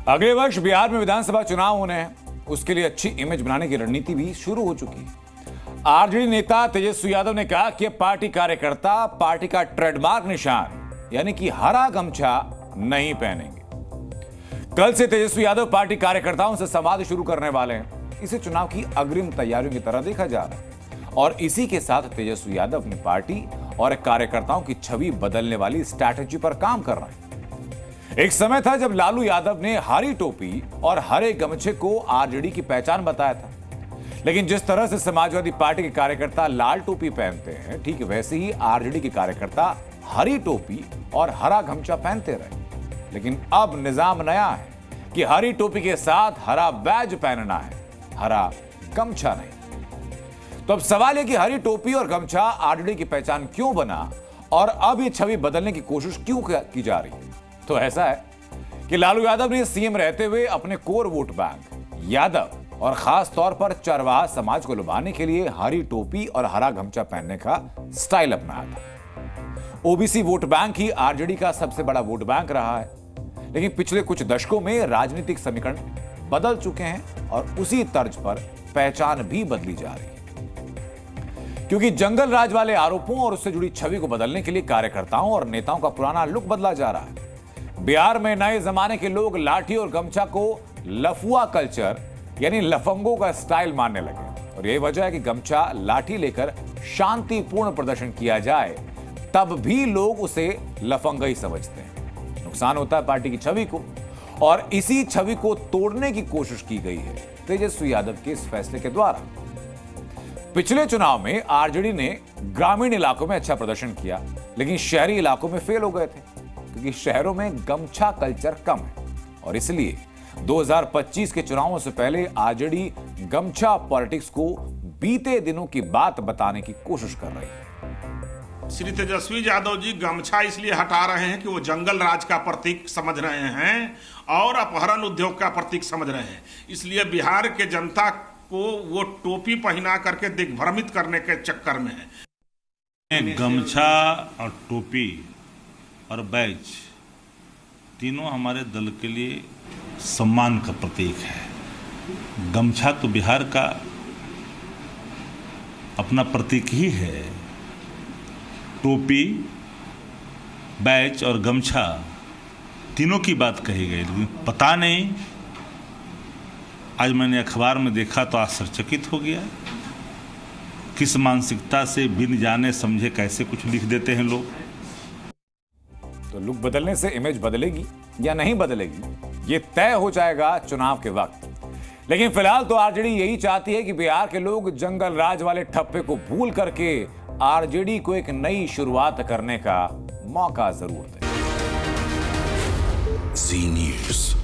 अगले वर्ष बिहार में विधानसभा चुनाव होने हैं, उसके लिए अच्छी इमेज बनाने की रणनीति भी शुरू हो चुकी है। आरजेडी नेता तेजस्वी यादव ने कहा कि पार्टी कार्यकर्ता पार्टी का ट्रेडमार्क निशान यानी कि हरा गमछा नहीं पहनेंगे। कल से तेजस्वी यादव पार्टी कार्यकर्ताओं से संवाद शुरू करने वाले हैं। इसे चुनाव की अग्रिम तैयारियों की तरह देखा जा रहा है और इसी के साथ तेजस्वी यादव अपनी पार्टी और कार्यकर्ताओं की छवि बदलने वाली स्ट्रैटेजी पर काम कर रहे हैं। एक समय था जब लालू यादव ने हरी टोपी और हरे गमछे को आरजेडी की पहचान बताया था, लेकिन जिस तरह से समाजवादी पार्टी के कार्यकर्ता लाल टोपी पहनते हैं, ठीक वैसे ही आरजेडी के कार्यकर्ता हरी टोपी और हरा गमछा पहनते रहे। लेकिन अब निजाम नया है कि हरी टोपी के साथ हरा बैज पहनना है, हरा गमछा नहीं। तो अब सवाल है कि हरी टोपी और गमछा आरजेडी की पहचान क्यों बना और अब ये छवि बदलने की कोशिश क्यों की जा रही है? तो ऐसा है कि लालू यादव ने सीएम रहते हुए अपने कोर वोट बैंक यादव और खास तौर पर चरवाहा समाज को लुभाने के लिए हरी टोपी और हरा गमछा पहनने का स्टाइल अपनाया था। ओबीसी वोट बैंक ही आरजेडी का सबसे बड़ा वोट बैंक रहा है, लेकिन पिछले कुछ दशकों में राजनीतिक समीकरण बदल चुके हैं और उसी तर्ज पर पहचान भी बदली जा रही है। क्योंकि जंगल राज वाले आरोपों और उससे जुड़ी छवि को बदलने के लिए कार्यकर्ताओं और नेताओं का पुराना लुक बदला जा रहा है। बिहार में नए जमाने के लोग लाठी और गमछा को लफुआ कल्चर यानी लफंगों का स्टाइल मानने लगे और यही वजह है कि गमछा लाठी लेकर शांतिपूर्ण प्रदर्शन किया जाए तब भी लोग उसे लफंगा ही समझते हैं। नुकसान होता है पार्टी की छवि को और इसी छवि को तोड़ने की कोशिश की गई है तेजस्वी यादव के इस फैसले के द्वारा। पिछले चुनाव में आरजेडी ने ग्रामीण इलाकों में अच्छा प्रदर्शन किया, लेकिन शहरी इलाकों में फेल हो गए थे क्योंकि शहरों में गमछा कल्चर कम है और इसलिए 2025 के चुनावों से पहले आरजेडी गमछा पॉलिटिक्स को बीते दिनों की बात बताने की कोशिश कर रही है। श्री तेजस्वी यादव जी गमछा इसलिए हटा रहे हैं कि वो जंगल राज का प्रतीक समझ रहे हैं और अपहरण उद्योग का प्रतीक समझ रहे हैं, इसलिए बिहार के जनता को वो टोपी पहना करके दिग्भ्रमित करने के चक्कर में है। गमछा और टोपी और बैज तीनों हमारे दल के लिए सम्मान का प्रतीक है। गमछा तो बिहार का अपना प्रतीक ही है। टोपी, बैच और गमछा तीनों की बात कही गई, लेकिन पता नहीं, आज मैंने अखबार में देखा तो आश्चर्यचकित हो गया। किस मानसिकता से बिन जाने समझे कैसे कुछ लिख देते हैं लोग। तो लुक बदलने से इमेज बदलेगी या नहीं बदलेगी, ये तय हो जाएगा चुनाव के वक्त। लेकिन फिलहाल तो आरजेडी यही चाहती है कि बिहार के लोग जंगल राज वाले ठप्पे को भूल करके आरजेडी को एक नई शुरुआत करने का मौका जरूर दें। जी न्यूज़।